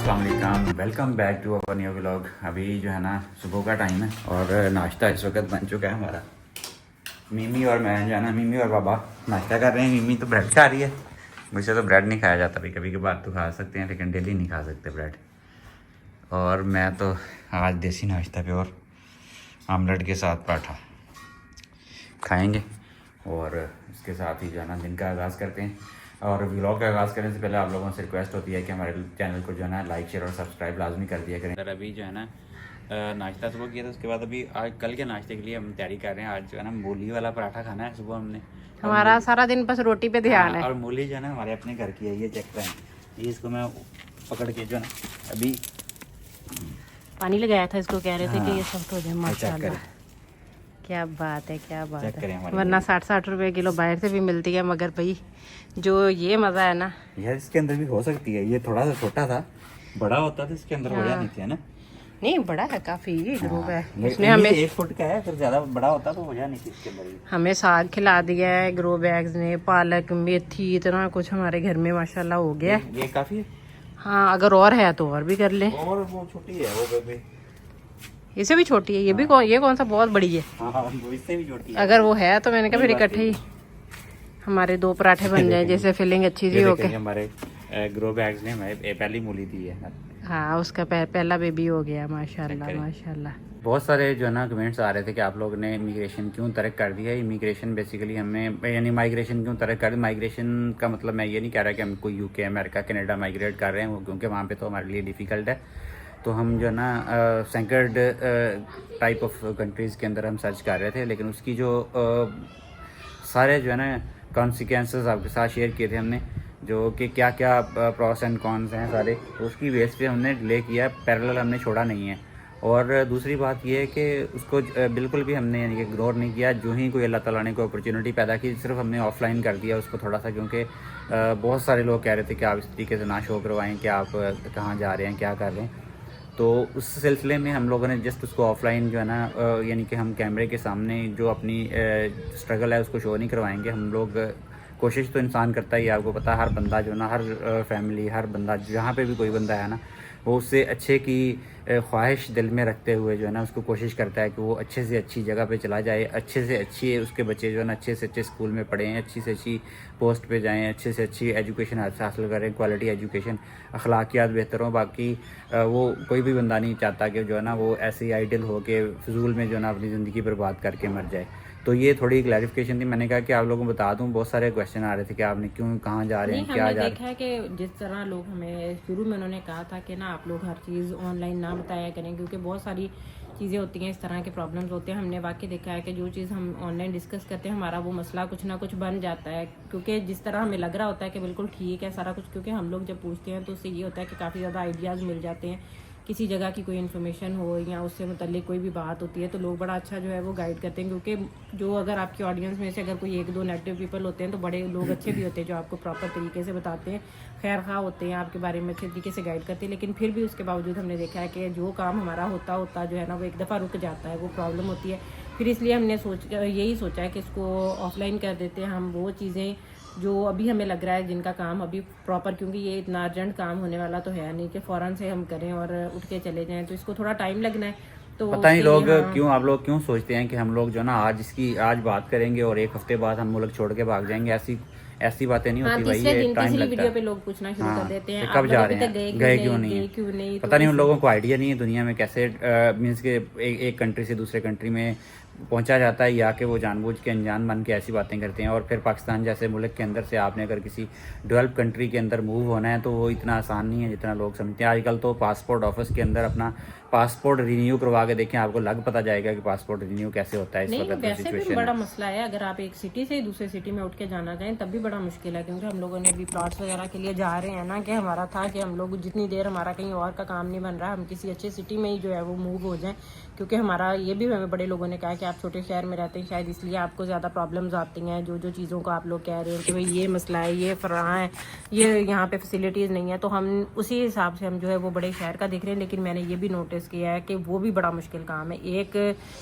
अस्सलाम वालेकुम, welcome back to our new vlog. अभी जो है ना सुबह का टाइम है और नाश्ता इस वक्त बन चुका है हमारा। मिमी और मैं जो है ना, मिमी और बाबा नाश्ता कर रहे हैं। मिमी तो ब्रेड खा रही है, मुझसे तो ब्रेड नहीं खाया जाता, कभी कभी कभार तो खा सकते हैं लेकिन डेली नहीं खा सकते ब्रेड। और मैं तो आज देसी नाश्ता पे और आमलेट के साथ पराठा खाएँगे और इसके साथ ही जो है ना दिन का आगाज़ करते हैं। और व्लॉग का आगाज़ करने से पहले आप लोगों से रिक्वेस्ट होती है कि हमारे चैनल को जो है ना लाइक शेयर और सब्सक्राइब लाजमी कर दिया करें। सर अभी जो है ना नाश्ता सुबह किया था, उसके बाद अभी आज कल के नाश्ते के लिए हम तैयारी कर रहे हैं। आज जो है ना मूली वाला पराठा खाना है सुबह हमने। हमारा सारा दिन बस रोटी पे ध्यान है। और मूली जो है ना हमारे अपने घर की है, ये चेक करें। ये इसको मैं पकड़ के जो है ना अभी पानी लगाया था इसको, कह रहे थे कि ये सॉफ्ट हो जाए। माशाल्लाह क्या बात है, क्या बात है। वरना 60-60 रुपए किलो बाहर से भी मिलती है, मगर भाई जो ये मज़ा है ना यार इसके अंदर भी हो सकती है। ये थोड़ा सा छोटा था, बड़ा होता तो इसके अंदर हो जानी थी, है ना? नहीं बड़ा है काफी, ये ग्रुप है। इसने हमें 1 फुट का है, फिर ज्यादा बड़ा होता तो हो जानी थी इसके अंदर। हमें साग खिला दिया है ग्रो बैग्स ने, पालक मेथी इतना कुछ हमारे घर में माशाल्लाह हो गया। ये काफी है। हाँ अगर और है तो और भी कर ले। और वो छोटी है, वो बेबी इसे भी छोटी है, ये भी ये कौन सा बहुत बड़ी है। हाँ, वो इससे भी छोटी है। अगर वो है तो मैंने कहा फिर इकट्ठे ही हमारे 2 पराठे बन जाए, जैसे फिलिंग अच्छी सी होके। हमारे ग्रो बैग्स ने हमें पहली मूली दी है। हाँ उसका पहला बेबी हो गया माशाल्लाह माशाल्लाह। बहुत सारे जो है ना कमेंट्स आ रहे थे कि आप लोगों ने इमिग्रेशन क्यों तर्क कर दिया। इमिग्रेशन बेसिकली हमें यानी माइग्रेशन क्यों तर्क कर दी। माइग्रेशन का मतलब मैं ये नहीं कह रहा कि हम कोई यूके अमेरिका कनाडा माइग्रेट कर रहे हैं, क्योंकि वहाँ पे तो हमारे लिए डिफ़िकल्ट है। तो हम जो है ना सैंकर्ड टाइप ऑफ कंट्रीज़ के अंदर हम सर्च कर रहे थे, लेकिन उसकी जो सारे जो है ना कॉन्सिक्वेंसेस आपके साथ शेयर किए थे हमने, जो कि क्या क्या प्रॉस एंड कॉन्स हैं सारे, उसकी बेस पे हमने डिले किया, पैरेलल हमने छोड़ा नहीं है। और दूसरी बात यह है कि उसको बिल्कुल भी हमने यानी कि इग्नोर नहीं किया। जो ही कोई अल्लाह ताला ने कोई अपॉर्चुनिटी पैदा की, सिर्फ हमने ऑफलाइन कर दिया उसको थोड़ा सा, क्योंकि बहुत सारे लोग कह रहे थे कि आप इस तरीके से ना शो करवाएं कि आप कहाँ जा रहे हैं, क्या कर रहे हैं। तो उस सिलसिले में हम लोगों ने जस्ट उसको ऑफलाइन जो है ना यानी कि हम कैमरे के सामने जो अपनी स्ट्रगल है उसको शो नहीं करवाएंगे। हम लोग कोशिश तो इंसान करता ही है, आपको पता है, हर बंदा जो ना, हर फैमिली, हर बंदा जहाँ पे भी कोई बंदा है ना, वो उससे अच्छे की ख्वाहिश दिल में रखते हुए जो है ना उसको कोशिश करता है कि वो अच्छे से अच्छी जगह पे चला जाए, अच्छे से अच्छी उसके बच्चे जो है ना अच्छे से अच्छे स्कूल में पढ़ें, अच्छी से अच्छी पोस्ट पे जाएं, अच्छे से अच्छी एजुकेशन हासिल करें, क्वालिटी एजुकेशन, अखलाकियात बेहतर हों। बाकी वो कोई भी बंदा नहीं चाहता कि जो है ना वो ऐसे ही आइडल हो के फिजूल में जो है ना अपनी ज़िंदगी बर्बाद करके मर जाए। तो ये थोड़ी क्लैरिफिकेशन थी, मैंने कहा कि आप लोगों को बता दूं। बहुत सारे क्वेश्चन आ रहे थे कि आपने क्यों, कहाँ जा रहे हैं, क्या जा रहे हैं। देखा है कि जिस तरह लोग हमें शुरू में उन्होंने कहा था कि ना आप लोग हर चीज़ ऑनलाइन ना बताया करें, क्योंकि बहुत सारी चीज़ें होती हैं, इस तरह के प्रॉब्लम्स होते हैं। हमने वाकई देखा है कि जो चीज़ हम ऑनलाइन डिस्कस करते हैं हमारा वो मसला कुछ ना कुछ बन जाता है, क्योंकि जिस तरह हमें लग रहा होता है कि बिल्कुल ठीक है सारा कुछ, क्योंकि हम लोग जब पूछते हैं तो उससे ये होता है कि काफ़ी ज़्यादा आइडियाज़ मिल जाते हैं। किसी जगह की कोई इन्फॉर्मेशन हो या उससे मुतल्लिक कोई भी बात होती है तो लोग बड़ा अच्छा जो है वो गाइड करते हैं, क्योंकि जो अगर आपकी ऑडियंस में से अगर कोई 1-2 नेगेटिव पीपल होते हैं तो बड़े लोग अच्छे भी होते हैं जो आपको प्रॉपर तरीके से बताते हैं, खैर खा होते हैं, आपके बारे में अच्छे तरीके से गाइड करते हैं। लेकिन फिर भी उसके बावजूद हमने देखा है कि जो काम हमारा होता जो है ना वो एक दफ़ा रुक जाता है, वो प्रॉब्लम होती है। फिर इसलिए हमने यही सोचा है कि इसको ऑफलाइन कर देते हैं। हम वो चीज़ें जो अभी हमें लग रहा है जिनका काम अभी प्रॉपर, क्योंकि ये इतना अर्जेंट काम होने वाला तो है नहीं कि फ़ौरन से हम करें और उठ के चले जाएं, तो इसको थोड़ा टाइम लगना है। तो पता नहीं लोग क्यों, आप लोग क्यों सोचते हैं कि हम लोग जो ना आज बात करेंगे और 1 हफ्ते बाद हम मुल्क छोड़ के भाग जाएंगे। ऐसी बातें नहीं होती भाई, ये टाइम लगता वीडियो पे लोग पूछना शुरू कर देते हैं कब जा रहे हैं, गए क्यों नहीं। पता नहीं उन लोगों को आइडिया नहीं है दुनिया में कैसे मीन्स के एक कंट्री से दूसरे कंट्री में पहुंचा जाता है, या कि वो जानबूझ के अनजान बन के ऐसी बातें करते हैं। और फिर पाकिस्तान जैसे मुल्क के अंदर से आपने अगर किसी डेवलप कंट्री के अंदर मूव होना है तो वो इतना आसान नहीं है जितना लोग समझते हैं। आजकल तो पासपोर्ट ऑफिस के अंदर अपना पासपोर्ट रिन्यू करवा के देखें, आपको लग पता जाएगा कि पासपोर्ट रिन्यू कैसे होता है इस वक्त की सिचुएशन। बड़ा मसला है, अगर आप एक सिटी से दूसरे सिटी में उठ के जाना चाहें तब भी बड़ा मुश्किल है, क्योंकि हम लोगों ने अभी प्लॉट्स वगैरह के लिए जा रहे हैं ना, कि हमारा था कि हम लोग जितनी देर हमारा कहीं और का काम नहीं बन रहा, हम किसी अच्छे सिटी में ही जो है वो मूव हो जाएं, क्योंकि हमारा ये भी हमें बड़े लोगों ने कहा कि आप छोटे शहर में रहते हैं, शायद इसलिए आपको ज़्यादा प्रॉब्लम्स आती हैं। जो चीज़ों को आप लोग कह रहे हो कि भाई ये मसला है, ये फराह है, ये यहाँ पे फैसिलिटीज़ नहीं है, तो हम उसी हिसाब से हम जो है वो बड़े शहर का देख रहे हैं। लेकिन मैंने ये भी नोटिस फेस किया है कि वो भी बड़ा मुश्किल काम है। एक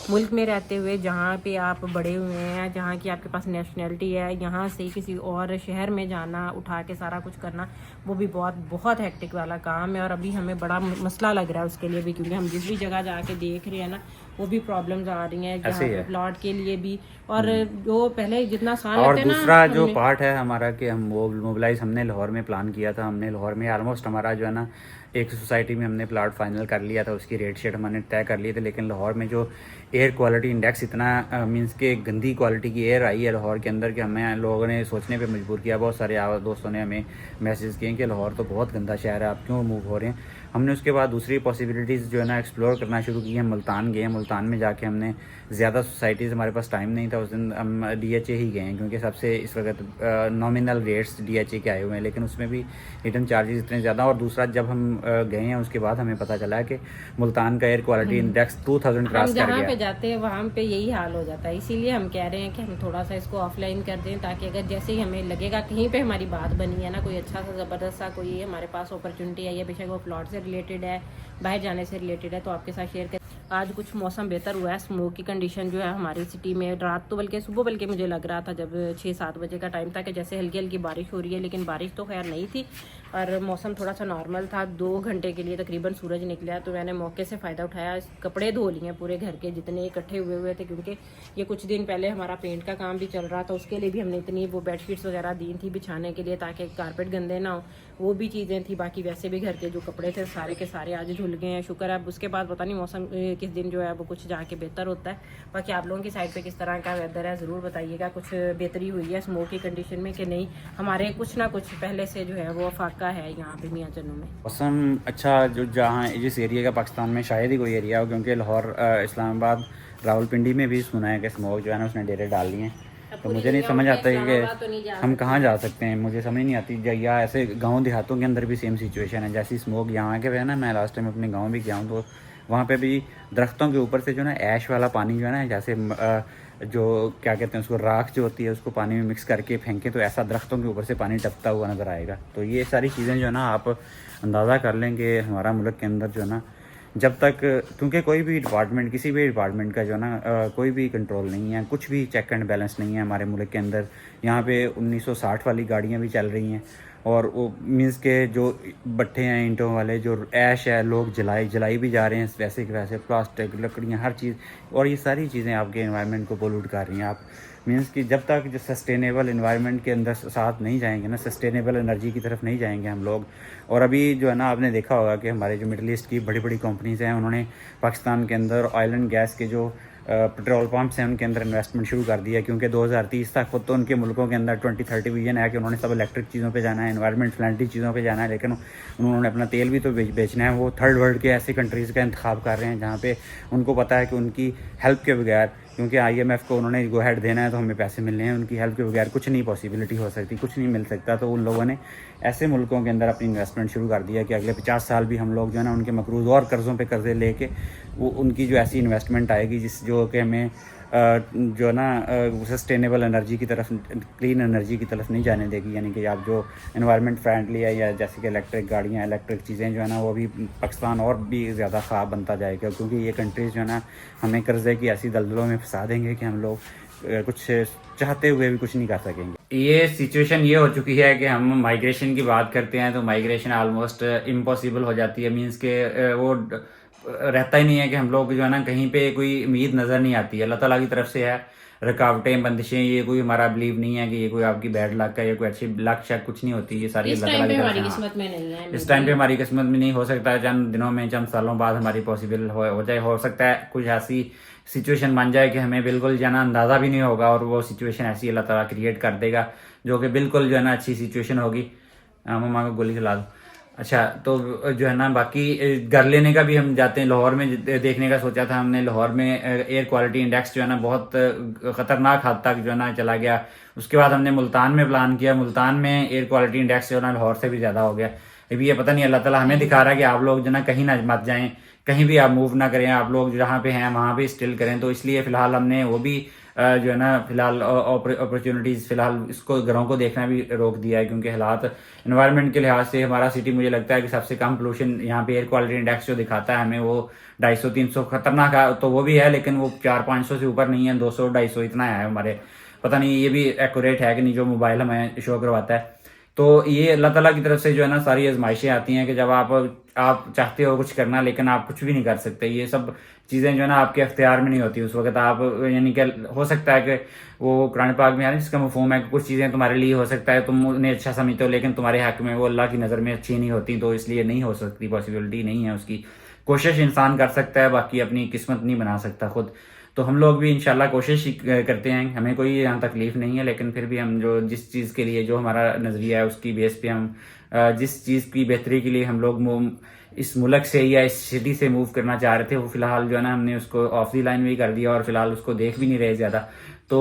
मुल्क में रहते हुए जहाँ पे आप बड़े हुए हैं, जहाँ की आपके पास नेशनैलिटी है, यहाँ से किसी और शहर में जाना, उठा के सारा कुछ करना, वो भी बहुत बहुत हेक्टिक वाला काम है। और अभी हमें बड़ा मसला लग रहा है उसके लिए भी, क्योंकि हम जिस भी जगह जाके देख रहे हैं ना, वो भी प्रॉब्लम्स आ रही हैं जहाँ पे प्लॉट के लिए भी। और जो पहले जितना आसान और लगता है ना, दूसरा जो पार्ट है हमारा कि हम वो मोबिलाइज हमने लाहौर में प्लान किया था। हमने लाहौर में ऑलमोस्ट हमारा जो है ना एक सोसाइटी में हमने प्लाट फाइनल कर लिया था, उसकी रेट शेट हमने तय कर लिए थे। लेकिन लाहौर में जो एयर क्वालिटी इंडेक्स इतना मींस के गंदी क्वालिटी की एयर आई है लाहौर के अंदर कि हमें लोगों ने सोचने पे मजबूर किया। बहुत सारे दोस्तों ने हमें मैसेज किए कि लाहौर तो बहुत गंदा शहर है, आप क्यों मूव हो रहे हैं। हमने उसके बाद दूसरी पॉसिबिलिटीज़ जो है ना एक्सप्लोर करना शुरू की है। मुल्तान गए, मुल्तान में जाके हमने ज़्यादा सोसाइटीज़, हमारे पास टाइम नहीं था उस दिन, हम DHA ही गए हैं क्योंकि सबसे इस वक्त नॉमिनल रेट्स DHA के आए हुए हैं, लेकिन उसमें भी रिटर्न चार्जेस इतने ज़्यादा। और दूसरा जब हम गए हैं उसके बाद हमें पता चला कि मुल्तान का एयर क्वालिटी इंडेक्स 2000 क्रॉस कर जहाँ गया। पे जाते हैं वहाँ पे यही हाल हो जाता है। इसीलिए हम कह रहे हैं कि हम थोड़ा सा इसको ऑफलाइन कर दें, ताकि अगर जैसे ही हमें लगेगा कहीं पे हमारी बात बनी है ना, कोई अच्छा सा ज़बरदस्त सा कोई हमारे पास अपॉर्चुनिटी आई है, बेशक वो प्लॉट से रिलेटेड है, बाहर जाने से रिलेटेड है, तो आपके साथ शेयर कर। आज कुछ मौसम बेहतर हुआ है, स्मोक की कंडीशन जो है हमारी सिटी में, रात तो बल्कि सुबह बल्कि मुझे लग रहा था जब 6-7 बजे का टाइम था कि जैसे हल्की हल्की बारिश हो रही है, लेकिन बारिश तो खैर नहीं थी और मौसम थोड़ा सा नॉर्मल था। 2 घंटे के लिए तकरीबन सूरज निकला, तो मैंने मौके से फ़ायदा उठाया, कपड़े धो लिए पूरे घर के जितने इकट्ठे हुए थे, क्योंकि ये कुछ दिन पहले हमारा पेंट का काम भी चल रहा था, उसके लिए भी हमने इतनी वो बेडशीट्स वगैरह दी थी बिछाने के लिए ताकि कारपेट गंदे ना हो, वो भी चीज़ें थी। बाकी वैसे भी घर के जो कपड़े थे सारे के सारे आज धुल गए हैं, शुक्र है। अब उसके बाद पता नहीं मौसम किस दिन जो है वो कुछ जाके बेहतर होता है। बाकी आप लोगों की साइड पे किस तरह का वेदर है ज़रूर बताइएगा, कुछ बेहतरी हुई है स्मोक की कंडीशन में कि नहीं। हमारे कुछ ना कुछ पहले से जो है वो फाका है यहाँ पे मियाँ चन्नू में। मौसम अच्छा जो जहाँ जिस एरिया का पाकिस्तान में शायद ही कोई एरिया हो, क्योंकि लाहौर, इस्लामाबाद, रावलपिंडी में भी सुना है कि स्मोक जो है ना उसने डेरे डाल दिए हैं। तो मुझे नहीं समझ आता है कि हम कहाँ जा सकते हैं, मुझे समझ नहीं आती। या ऐसे गांव देहातों के अंदर भी सेम सिचुएशन है जैसी स्मोक यहाँ के है ना। मैं लास्ट टाइम अपने गांव भी गया हूँ तो वहाँ पे भी दरख्तों के ऊपर से जो ना ऐश वाला पानी जो है ना, जैसे जो क्या कहते हैं उसको, राख जो होती है उसको पानी में मिक्स करके फेंकें तो ऐसा दरख्तों के ऊपर से पानी टपकता हुआ नज़र आएगा। तो ये सारी चीज़ें जो है ना आप अंदाज़ा कर लें कि हमारा मुल्क के अंदर जो है ना जब तक, क्योंकि कोई भी डिपार्टमेंट, किसी भी डिपार्टमेंट का जो है ना कोई भी कंट्रोल नहीं है, कुछ भी चेक एंड बैलेंस नहीं है हमारे मुल्क के अंदर। यहाँ पे 1960 वाली गाड़ियाँ भी चल रही हैं और वो मीन्स के जो भट्ठे हैं ईंटों वाले, जो ऐश है, लोग जलाई भी जा रहे हैं वैसे के वैसे, प्लास्टिक, लकड़ियाँ, हर चीज़। और ये सारी चीज़ें आपके एनवायरनमेंट को पोल्यूट कर रही हैं। आप मीन्स कि जब तक जो सस्टेनेबल एनवायरनमेंट के अंदर साथ नहीं जाएंगे ना, सस्टेनेबल एनर्जी की तरफ नहीं जाएंगे हम लोग। और अभी जो है ना आपने देखा होगा कि हमारे जो मिडल ईस्ट की बड़ी बड़ी कंपनीज़ हैं, उन्होंने पाकिस्तान के अंदर ऑयल एंड गैस के जो पेट्रोल पंप्स हैं उनके अंदर इन्वेस्टमेंट शुरू कर दिया, क्योंकि 2030 तक खुद तो उनके मुल्कों के अंदर 2030 विजन है कि उन्होंने सब इलेक्ट्रिक चीज़ों पे जाना है, एनवायरनमेंट फ्रेंडली चीज़ों पे जाना है। लेकिन उन्होंने अपना तेल भी तो बेचना है। वो थर्ड वर्ल्ड के ऐसी कंट्रीज़ का इंतखाब कर रहे हैं जहाँ पे उनको पता है कि उनकी हेल्प के बगैर, क्योंकि IMF को उन्होंने गो हेड देना है तो हमें पैसे मिलने हैं, उनकी हेल्प के बगैर कुछ नहीं पॉसिबिलिटी हो सकती, कुछ नहीं मिल सकता। तो उन लोगों ने ऐसे मुल्कों के अंदर अपनी इन्वेस्टमेंट शुरू कर दिया कि अगले 50 साल भी हम लोग जो है ना उनके मकरूज़ और कर्ज़ों पे कर्ज़े लेके वो उनकी जो ऐसी इन्वेस्टमेंट आएगी जो कि हमें जो है ना सस्टेनेबल एनर्जी की तरफ, क्लीन एनर्जी की तरफ नहीं जाने देगी। यानी कि आप जो एनवायरनमेंट फ्रेंडली है, या जैसे कि इलेक्ट्रिक गाड़ियाँ, इलेक्ट्रिक चीज़ें जो है ना, वो भी पाकिस्तान और भी ज़्यादा ख़राब बनता जाएगा, क्योंकि ये कंट्रीज़ जो है ना हमें कर्ज़े की ऐसी दलदलों में फंसा देंगे कि हम लोग कुछ चाहते हुए भी कुछ नहीं कर सकेंगे। ये सिचुएशन ये हो चुकी है कि हम माइग्रेशन की बात करते हैं तो माइग्रेशन ऑलमोस्ट इम्पॉसिबल हो जाती है। मीन्स के वो रहता ही नहीं है कि हम लोग जो है ना कहीं पे कोई उम्मीद नज़र नहीं आती है। अल्लाह ताला की तरफ से है रुकावटें, बंदिशें, ये कोई हमारा बिलीव नहीं है कि ये कोई आपकी बैड लक है या कोई अच्छी लक शक कुछ नहीं होती। ये सारी अल्लाह ताला की तरफ से, किस्मत में नहीं है, इस टाइम पे हमारी किस्मत में नहीं हो सकता है। चंद दिनों में, चंद सालों बाद हमारी पॉसिबल हो जाए। हो सकता है कुछ ऐसी सिचुएशन बन जाए कि हमें बिल्कुल जो है ना अंदाज़ा भी नहीं होगा, और वो सिचुएशन ऐसी अल्लाह ताला क्रिएट कर देगा जो कि बिल्कुल जो है ना अच्छी सिचुएशन होगी। मम्मा को गोली खिला दो। अच्छा, तो जो है ना बाकी घर लेने का भी हम जाते हैं। लाहौर में देखने का सोचा था हमने। लाहौर में एयर क्वालिटी इंडेक्स जो है ना बहुत ख़तरनाक हद तक जो है ना चला गया। उसके बाद हमने मुल्तान में प्लान किया। मुल्तान में एयर क्वालिटी इंडेक्स जो है ना लाहौर से भी ज़्यादा हो गया। अभी ये पता नहीं, अल्लाह ताला हमें दिखा रहा है कि आप लोग जो ना कहीं ना मत जाएं, कहीं भी आप मूव ना करें, आप लोग जहाँ पे हैं वहाँ पे स्टिल करें। तो इसलिए फ़िलहाल हमने वो भी जो है ना फिलहाल अपॉर्चुनिटीज़ फिलहाल इसको घरों को देखना भी रोक दिया है, क्योंकि हालात एनवायरनमेंट के लिहाज से हमारा सिटी मुझे लगता है कि सबसे कम पोल्यूशन यहाँ पे एयर क्वालिटी इंडेक्स जो दिखाता है हमें वो 250-300 खतरनाक है तो वो भी है, लेकिन वो 400-500 से ऊपर नहीं है, 200-250 इतना है हमारे। पता नहीं ये भी एक्यूरेट है कि नहीं जो मोबाइल हमें शो करवाता है। तो ये अल्लाह ताला की तरफ से जो है ना सारी आजमाइशें आती हैं कि जब आप चाहते हो कुछ करना लेकिन आप कुछ भी नहीं कर सकते। ये सब चीज़ें जो है ना आपके अख्तियार में नहीं होती उस वक्त। आप यानी कि हो सकता है कि वो कुरान पाक में आ रहा है जिसका मफहूम है कि कुछ चीज़ें तुम्हारे लिए हो सकता है तुम उन्हें अच्छा समझते हो, लेकिन तुम्हारे हक में वो अल्लाह की नज़र में अच्छी नहीं होती, तो इसलिए नहीं हो सकती, पॉसिबिलिटी नहीं है उसकी। कोशिश इंसान कर सकता है, बाकी अपनी किस्मत नहीं बना सकता खुद। तो हम लोग भी इंशाल्लाह कोशिश करते हैं, हमें कोई यहाँ तकलीफ नहीं है, लेकिन फिर भी हम जो जिस चीज़ के लिए जो हमारा नज़रिया है उसकी बेस पे हम जिस चीज़ की बेहतरी के लिए हम लोग इस मुल्क से या इस सिटी से मूव करना चाह रहे थे वो फिलहाल जो है ना हमने उसको ऑफ दी लाइन भी कर दिया और फिलहाल उसको देख भी नहीं रहे ज़्यादा। तो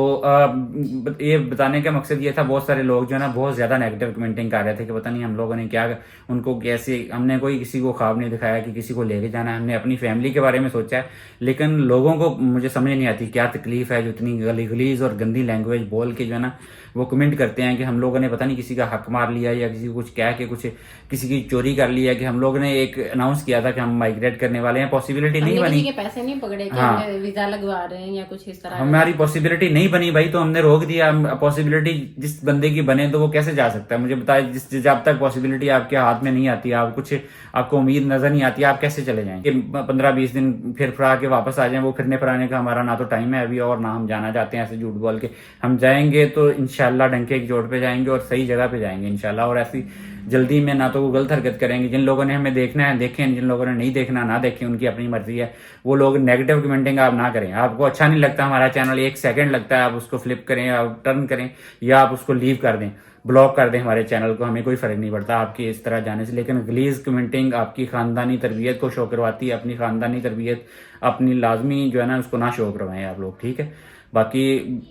ये बताने का मकसद ये था, बहुत सारे लोग जो है ना बहुत ज़्यादा नेगेटिव कमेंटिंग कर रहे थे कि पता नहीं हम लोगों ने क्या उनको कैसे, हमने कोई किसी को ख्वाब नहीं दिखाया कि किसी को लेके जाना है, हमने अपनी फैमिली के बारे में सोचा है। लेकिन लोगों को मुझे समझ नहीं आती क्या तकलीफ है जो इतनी गलीज और गंदी लैंग्वेज बोल के जो है ना वो कमेंट करते हैं कि हम लोगों ने पता नहीं किसी का हक मार लिया या किसी को कुछ कह के कुछ किसी की चोरी कर लिया। कि हम लोगों ने एक अनाउंस किया था कि हम माइग्रेट करने वाले हैं, पॉसिबिलिटी नहीं बनी, किसी के पैसे नहीं पकड़े कि हाँ, हमें वीजा लगवा रहे हैं या कुछ इस तरह, हमारी पॉसिबिलिटी नहीं बनी भाई, तो हमने रोक दिया। पॉसिबिलिटी जिस बंदे की बने तो वो कैसे जा सकता है, मुझे बताए। जब तक पॉसिबिलिटी आपके हाथ में नहीं आती, आप कुछ आपको उम्मीद नजर नहीं आती, आप कैसे चले जाएंगे? 15-20 दिन फिर फरा के वापस आ जाएं, वो फिरने फराने का हमारा ना तो टाइम है अभी और ना हम जाना चाहते हैं ऐसे झूठ बोल के। हम जाएंगे तो इंशाल्लाह डंके की चोट पे जाएंगे और सही जगह पे जाएंगे इंशाल्लाह, और ऐसी जल्दी में ना तो वो गलत हरकत करेंगे। जिन लोगों ने हमें देखना है देखें, जिन लोगों ने नहीं देखना ना देखें, उनकी अपनी मर्जी है। वो लोग नेगेटिव कमेंटिंग आप ना करें, आपको अच्छा नहीं लगता हमारा चैनल, 1 सेकंड लगता है, आप उसको फ्लिप करें, आप टर्न करें या आप उसको लीव कर दें, ब्लॉक कर दें हमारे चैनल को, हमें कोई फर्क नहीं पड़ता आपकी इस तरह जाने से। लेकिन गलीज कमेंटिंग आपकी खानदानी तरबियत को शो करवाती है, अपनी खानदानी तरबियत अपनी लाजमी जो है ना उसको ना शो करवाएं आप लोग, ठीक है। बाकी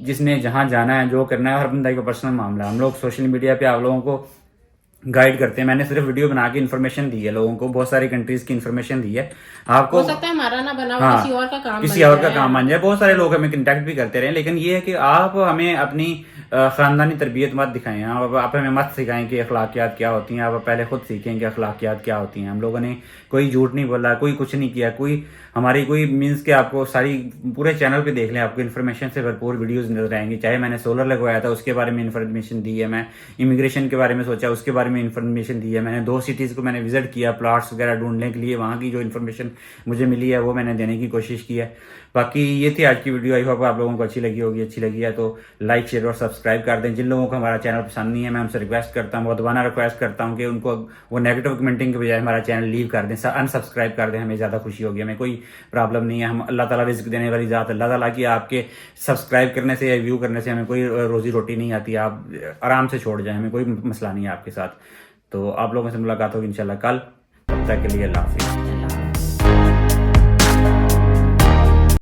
जिसने जहां जाना है जो करना है हर बंदा का पर्सनल मामला, हम लोग सोशल मीडिया पे आप लोगों को गाइड करते हैं। मैंने सिर्फ वीडियो बना के इन्फॉर्मेशन दी है लोगों को, बहुत सारी कंट्रीज की इन्फॉर्मेशन दी है आपको। हो सकता है हमारा ना बना, हाँ, किसी और का काम किसी और का काम बन जाए। बहुत सारे लोग हमें कांटेक्ट भी करते रहे, लेकिन ये है कि आप हमें अपनी खानदानी तरबियत मत दिखाएं, आप हमें मत सिखाएं कि अखलाकियात क्या होती हैं। आप पहले खुद सीखें कि अखलाकियात क्या होती हैं। हम लोगों ने कोई झूठ नहीं बोला, कोई कुछ नहीं किया, कोई हमारी कोई मीन्स के आपको सारी पूरे चैनल पे देख लें, आपको इन्फॉर्मेशन से भरपूर वीडियोस नजर आएंगी। चाहे मैंने सोलर लगवाया था उसके बारे में इन्फॉर्मेशन दी है, मैं इमिग्रेशन के बारे में सोचा उसके बारे में इन्फॉर्मेशन दी है, मैंने 2 सिटीज को मैंने विजिट किया प्लॉट्स वगैरह ढूंढने के लिए, वहां की जो इन्फॉर्मेशन मुझे मिली है वो मैंने देने की कोशिश की है। बाकी ये थी आज की वीडियो, आई होप आप लोगों को अच्छी लगी होगी। अच्छी लगी है तो लाइक शेयर और सब्सक्राइब कर दें। जिन लोगों को हमारा चैनल पसंद नहीं है मैं उनसे रिक्वेस्ट करता हूँ, दोबारा रिक्वेस्ट करता हूँ कि उनको वो नेगेटिव कमेंटिंग के बजाय हमारा चैनल लीव कर दें, अनसब्सक्राइब कर दें, हमें ज़्यादा खुशी होगी, हमें कोई प्रॉब्लम नहीं है। हम अल्लाह ताला रिज़्क देने वाली ज़ात, अल्लाह ताला की आपके सब्सक्राइब करने से या व्यू करने से हमें कोई रोजी रोटी नहीं आती, आप आराम से छोड़ जाए, हमें कोई मसला नहीं है आपके साथ। तो आप लोगों से मुलाकात होगी इंशाल्लाह कल, तब तक के लिए अल्लाह हाफिज़।